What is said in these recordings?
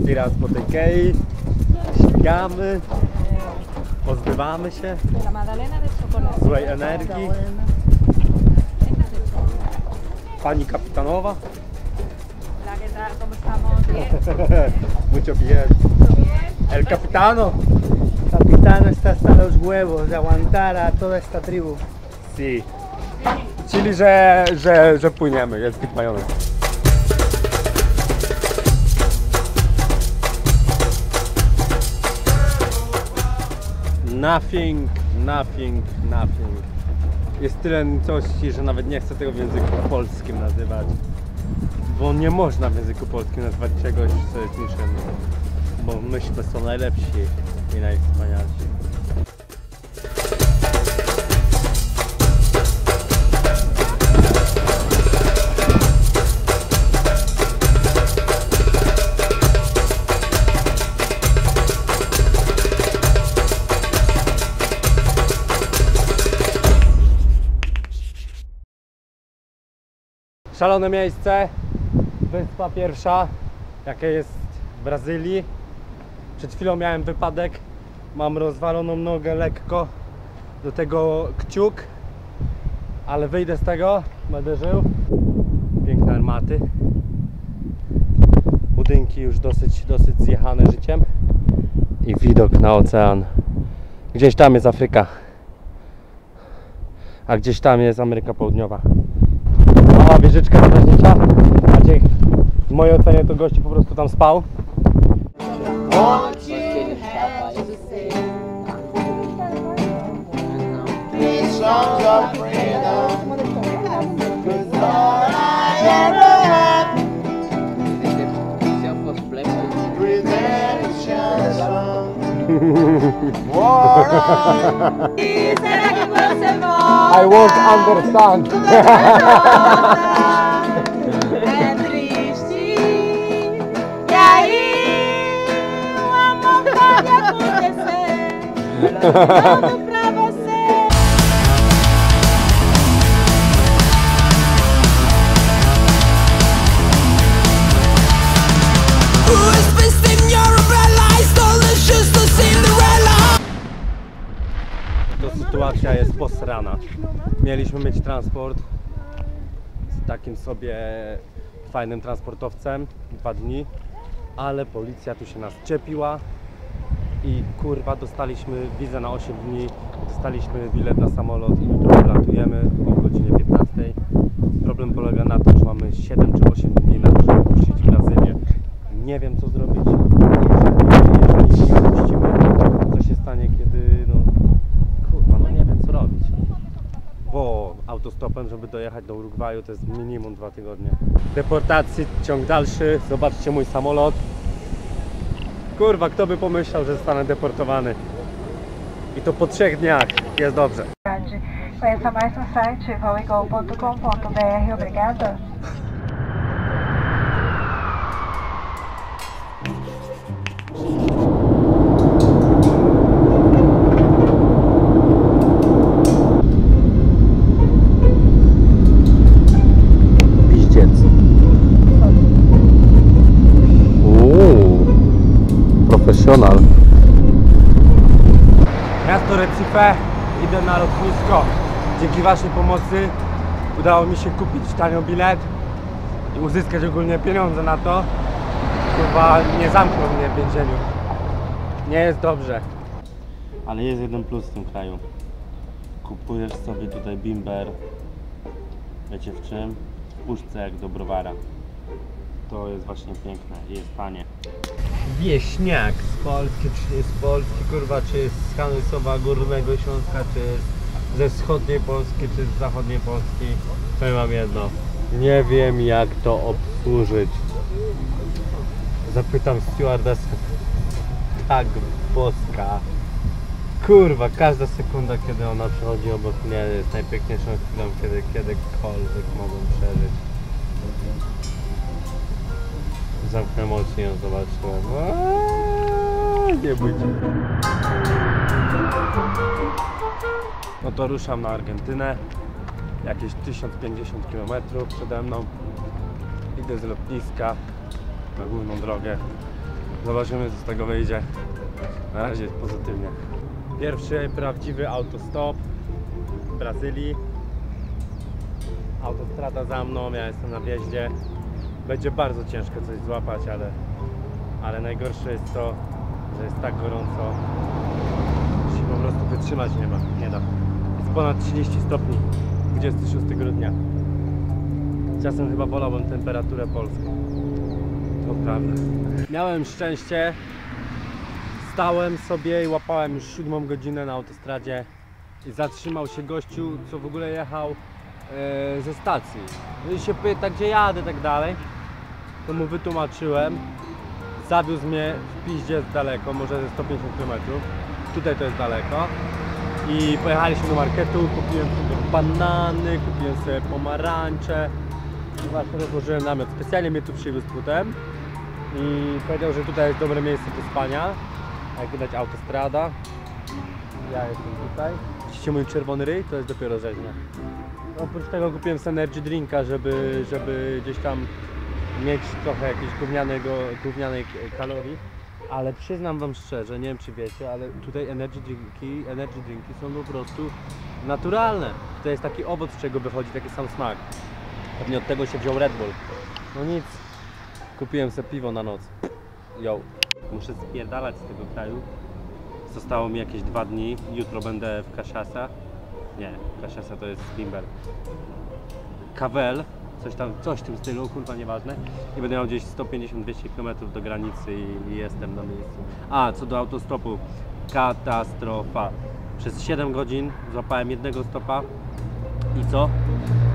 Trzeci raz po tej kei. Śmigamy. Pozbywamy się złej energii. Pani kapitanowa. Mucho bien. El capitano. Capitano está hasta los huevos de aguantar a toda esta tribu. Si. Czyli, że płyniemy, jest gitmajony. Nothing. Jest tyle nicości, że nawet nie chcę tego w języku polskim nazywać. Bo nie można w języku polskim nazywać czegoś, co jest niczym. Bo myśmy są najlepsi i najwspanialsi. Szalone miejsce, wyspa pierwsza, jaka jest w Brazylii. Przed chwilą miałem wypadek, mam rozwaloną nogę lekko, do tego kciuk, ale wyjdę z tego, będę żył. Piękne armaty, budynki już dosyć zjechane życiem i widok na ocean. Gdzieś tam jest Afryka, a gdzieś tam jest Ameryka Południowa. Mała wieżyczka strażnicza, a w mojej ocenie to gościu po prostu tam spał. I won't understand. Sytuacja jest posrana. Mieliśmy mieć transport z takim sobie fajnym transportowcem 2 dni, ale policja tu się nas czepiła i kurwa dostaliśmy wizę na 8 dni, dostaliśmy bilet na samolot i jutro wylatujemy o godzinie 15. Problem polega na tym, że mamy 7 czy 8 dni na to, żeby puścić Brazylię. Nie wiem co zrobić, jeżeli nie puścimy, co się stanie, kiedy nie wiem co robić, bo autostopem, żeby dojechać do Urugwaju, to jest minimum 2 tygodnie. Deportacji, ciąg dalszy, zobaczcie mój samolot. Kurwa, kto by pomyślał, że zostanę deportowany. I to po 3 dniach, jest dobrze. Conheça mais no site voigol.com.br. Obrigada. Profesjonal. Miasto Recife, idę na lotnisko. Dzięki waszej pomocy udało mi się kupić tanio bilet i uzyskać ogólnie pieniądze na to. Chyba nie zamkną mnie w więzieniu. Nie jest dobrze. Ale jest jeden plus w tym kraju. Kupujesz sobie tutaj bimber, wiecie w czym? W puszce jak do browara. To jest właśnie piękne i jest tanie. Wieśniak z Polski, czy nie z Polski, kurwa, czy z Kanysowa Górnego Śląska, czy ze wschodniej Polski, czy z zachodniej Polski. To ja mam jedno. Nie wiem jak to obsłużyć. Zapytam stewardessę. Tak boska. Kurwa, każda sekunda, kiedy ona przechodzi obok mnie, jest najpiękniejszą chwilą, kiedykolwiek mogłem przeżyć. Zamknąłem oczy i ją zobaczyłem. Nie bójcie. No to ruszam na Argentynę. Jakieś 1050 km przede mną. Idę z lotniska na główną drogę. Zobaczymy, co z tego wyjdzie. Na razie jest pozytywnie. Pierwszy prawdziwy autostop w Brazylii. Autostrada za mną, ja jestem na wjeździe. Będzie bardzo ciężko coś złapać, ale najgorsze jest to, że jest tak gorąco, że się po prostu wytrzymać nie da. Jest ponad 30 stopni, 26 grudnia. Czasem chyba wolałbym temperaturę polską. To prawda. Miałem szczęście, stałem sobie i łapałem już 7 godzinę na autostradzie i zatrzymał się gościu, co w ogóle jechał ze stacji. No i się pyta, gdzie jadę, tak dalej. To mu wytłumaczyłem. Zawiózł mnie w piździe daleko, może ze 150 km. Tutaj to jest daleko. I pojechaliśmy do marketu, kupiłem sobie banany, kupiłem sobie pomarańcze. I właśnie rozłożyłem namiot. Specjalnie mnie tu przywiózł potem. I powiedział, że tutaj jest dobre miejsce do spania. Jak widać, autostrada. Ja jestem tutaj. Widzicie mój czerwony ryj? To jest dopiero rzeźnia. Oprócz tego kupiłem sobie energy drinka, żeby gdzieś tam mieć trochę jakiejś gównianej kalorii. Ale przyznam wam szczerze, nie wiem czy wiecie, ale tutaj energy drinki są po prostu naturalne. To jest taki owoc, z czego wychodzi taki sam smak. Pewnie od tego się wziął Red Bull. No nic. Kupiłem sobie piwo na noc. Yo. Muszę spierdalać z tego kraju. Zostało mi jakieś 2 dni. Jutro będę w Caxiasa. Nie, Caxiasa to jest bimber. Kawel, coś w tym stylu, kurwa nieważne. I będę miał gdzieś 150-200 km do granicy i jestem na miejscu. A, co do autostopu. Katastrofa. Przez 7 godzin złapałem jednego stopa. I co?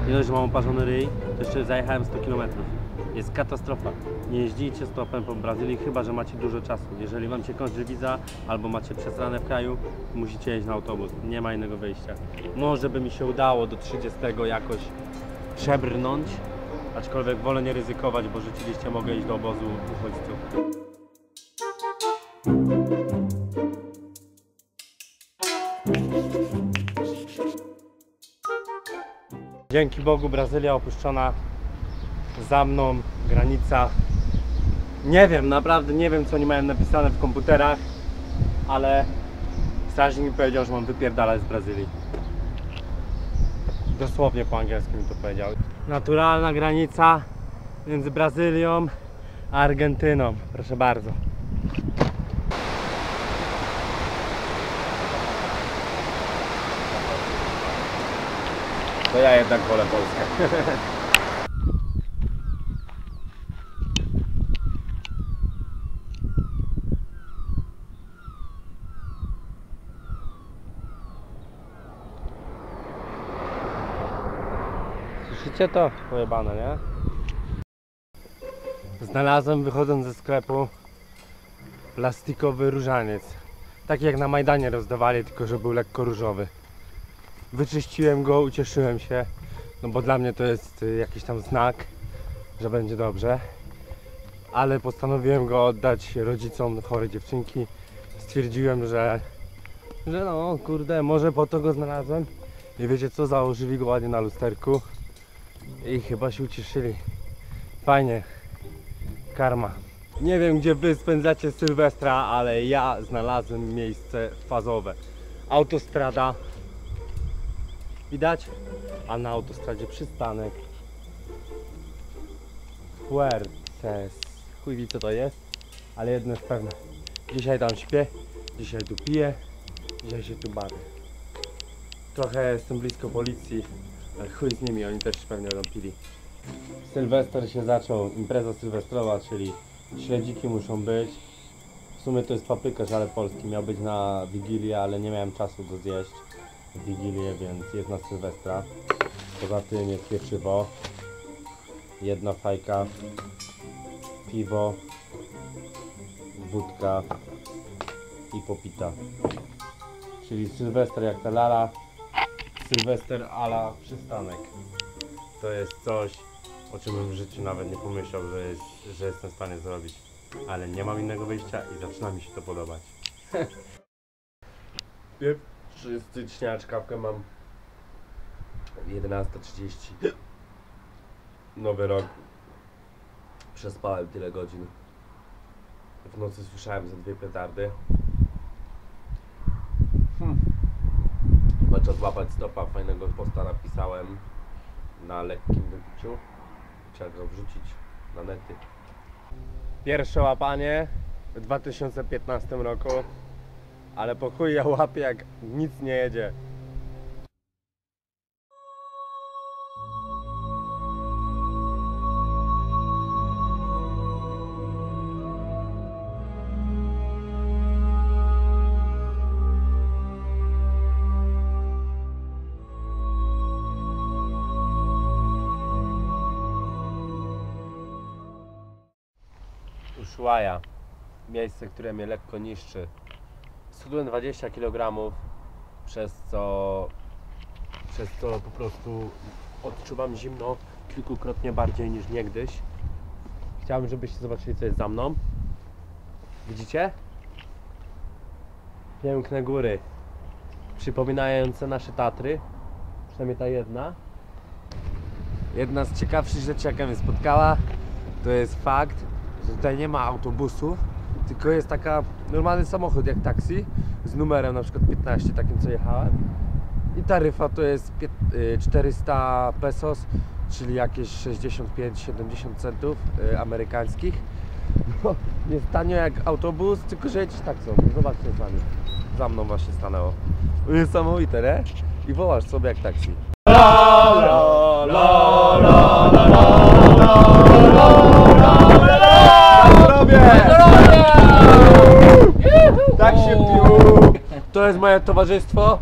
Nie dość, że mam oparzony ryj, to jeszcze zajechałem 100 km. Jest katastrofa. Nie jeździcie stopem po Brazylii, chyba że macie dużo czasu. Jeżeli wam się kończy wiza, albo macie przesrane w kraju, musicie jeździć na autobus. Nie ma innego wyjścia. Może by mi się udało do 30 jakoś przebrnąć, aczkolwiek wolę nie ryzykować, bo rzeczywiście mogę iść do obozu uchodźców. Dzięki Bogu Brazylia opuszczona, za mną granica. Nie wiem, naprawdę nie wiem, co oni mają napisane w komputerach, ale strażnik mi powiedział, że mam wypierdalać z Brazylii. Dosłownie po angielsku mi to powiedział. Naturalna granica między Brazylią a Argentyną, proszę bardzo. To ja jednak wolę Polskę. Słyszycie to? Pojebane, nie? Znalazłem, wychodząc ze sklepu, plastikowy różaniec. Taki jak na Majdanie rozdawali, tylko że był lekko różowy. Wyczyściłem go, ucieszyłem się, no bo dla mnie to jest jakiś tam znak, że będzie dobrze. Ale postanowiłem go oddać rodzicom chorej dziewczynki. Stwierdziłem, że no kurde, może po to go znalazłem. I wiecie co, założyli go ładnie na lusterku i chyba się ucieszyli. Fajnie, karma. Nie wiem, gdzie wy spędzacie Sylwestra, ale ja znalazłem miejsce fazowe. Autostrada. Widać? A na autostradzie przystanek. Fuertes. Chuj wie co to jest, ale jedno jest pewne. Dzisiaj tam śpię, dzisiaj tu piję, dzisiaj się tu bawię. Trochę jestem blisko policji, ale chuj z nimi, oni też pewnie będą pili. Sylwester się zaczął, impreza sylwestrowa, czyli śledziki muszą być. W sumie to jest paprykarz, ale polski, miał być na Wigilię, ale nie miałem czasu go zjeść w Wigilię, więc jest na Sylwestra. Poza tym jest pieczywo, jedna fajka, piwo, wódka i popita. Czyli Sylwester jak ta lala, Sylwester a la przystanek. To jest coś, o czym bym w życiu nawet nie pomyślał, że jestem w stanie zrobić. Ale nie mam innego wyjścia i zaczyna mi się to podobać. 1 stycznia, czkawkę mam 11:30. Nowy rok. Przespałem tyle godzin. W nocy słyszałem ze 2 petardy. Chyba trzeba złapać stopa, fajnego posta napisałem na lekkim wybiciu. Trzeba go wrzucić na nety. Pierwsze łapanie w 2015 roku, ale po chuj ja łapię jak nic nie jedzie. Ushuaia, miejsce, które mnie lekko niszczy. Schudłem 20 kg, przez co po prostu odczuwam zimno kilkukrotnie bardziej niż niegdyś. Chciałbym, żebyście zobaczyli, co jest za mną. Widzicie? Piękne góry, przypominające nasze Tatry, przynajmniej ta jedna. Jedna z ciekawszych rzeczy, jaka mnie spotkała, to jest fakt, że tutaj nie ma autobusów, tylko jest taka normalny samochód jak taksi z numerem na przykład 15, takim co jechałem, i taryfa to jest 400 pesos, czyli jakieś 65-70 centów amerykańskich. No, jest tanio jak autobus, tylko że jedziesz taksą. Zobaczcie sami, za mną właśnie stanęło. Niesamowite, nie? I wołasz sobie jak taksi. Tak się pił. To jest moje towarzystwo.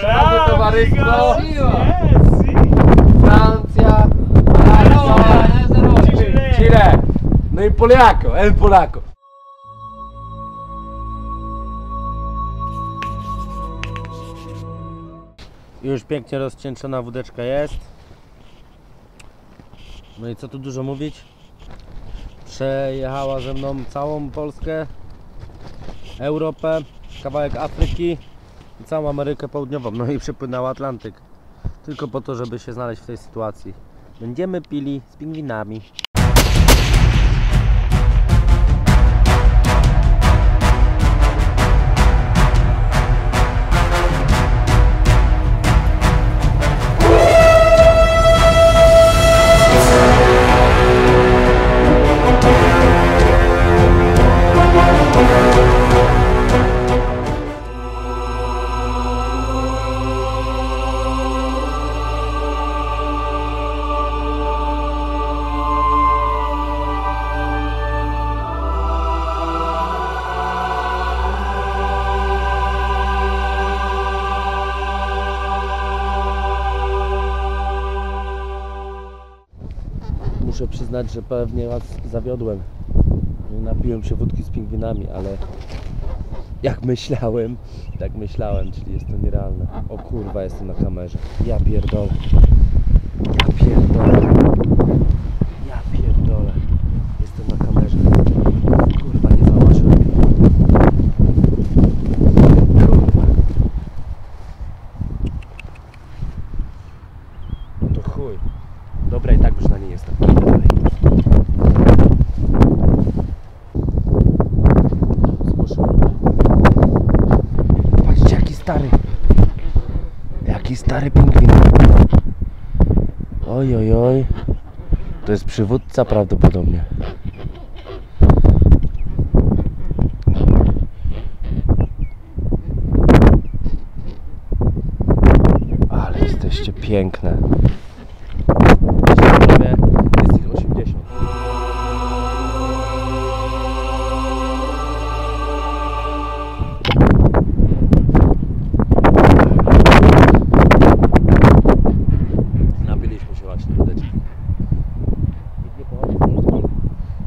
Szanowne towarzystwo. Francja, Chile. No i Poliako, El Polako. Już pięknie rozcieńczona wódeczka jest. No i co tu dużo mówić? Przejechała ze mną całą Polskę, Europę, kawałek Afryki i całą Amerykę Południową. No i przepłynęła Atlantyk. Tylko po to, żeby się znaleźć w tej sytuacji. Będziemy pili z pingwinami. Muszę przyznać, że pewnie was zawiodłem. Napiłem się wódki z pingwinami, ale jak myślałem, tak myślałem, czyli jest to nierealne. O kurwa, jestem na kamerze. Ja pierdolę. Ja pierdolę. Ja pierdolę. Jestem na kamerze. Kurwa, nie zauważyłem. Kurwa. No to chuj. Dobra, i tak już na niej jestem. Idę dalej. Patrzcie, jaki stary. Jaki stary pingwin. Oj, oj, oj. To jest przywódca prawdopodobnie. Ale jesteście piękne. Jest ich 80. Napiliśmy się właśnie wódeczki.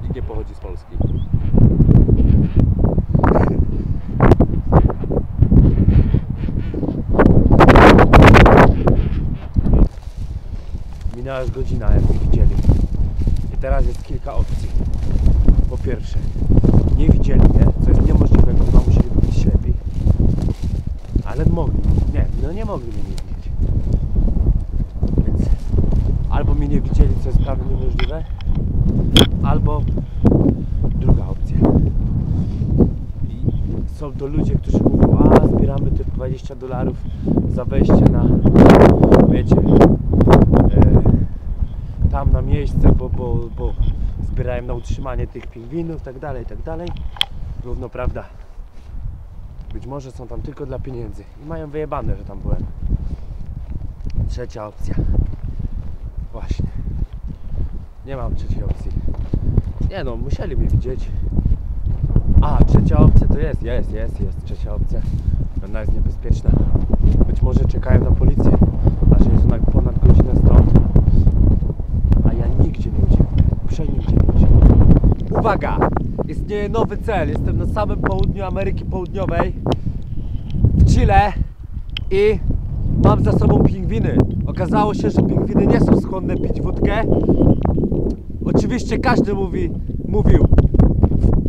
Nikt nie pochodzi z Polski. Minęła już godzina, jak mnie widzieli. I teraz jest kilka opcji. Po pierwsze, nie widzieli mnie, co jest niemożliwe, bo musieliby być ślepi. Ale mogli. Nie, no nie mogli mnie nie widzieć. Więc albo mnie nie widzieli, co jest prawie niemożliwe, albo druga opcja. są to ludzie, którzy mówią, a zbieramy te $20 za wejście na, wiecie, tam na miejsce, bo zbierają na utrzymanie tych pingwinów, tak dalej, tak dalej. Równo prawda. Być może są tam tylko dla pieniędzy i mają wyjebane, że tam byłem. Trzecia opcja. Właśnie. Nie mam trzeciej opcji. Nie no, musieli mnie widzieć. A, trzecia opcja to jest trzecia opcja. Ona jest niebezpieczna. Być może czekają na policję, aż jest na ponad godzinę stąd. A ja nigdzie nie ucieknę. Przenigdzie nie ucieknę. Uwaga! Istnieje nowy cel. Jestem na samym południu Ameryki Południowej, w Chile, i mam za sobą pingwiny. Okazało się, że pingwiny nie są skłonne pić wódkę. Oczywiście każdy mówił,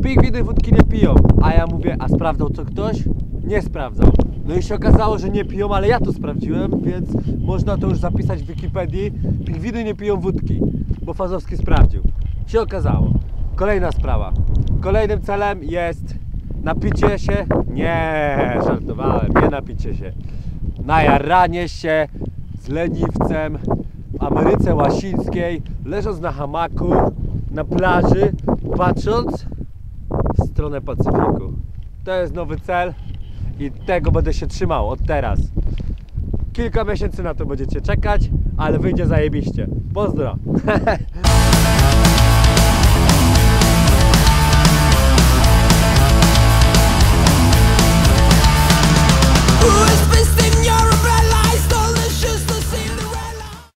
pingwiny wódki nie piją. A ja mówię, a sprawdzał to ktoś? Nie sprawdzał. No i się okazało, że nie piją, ale ja to sprawdziłem, więc można to już zapisać w Wikipedii. Pingwiny nie piją wódki, bo Fazowski sprawdził. Się okazało. Kolejna sprawa. Kolejnym celem jest napicie się. Nie, żartowałem, nie napicie się. Najaranie się z leniwcem w Ameryce Łasińskiej, leżąc na hamaku, na plaży, patrząc w stronę Pacyfiku. To jest nowy cel i tego będę się trzymał od teraz. Kilka miesięcy na to będziecie czekać, ale wyjdzie zajebiście. Pozdro!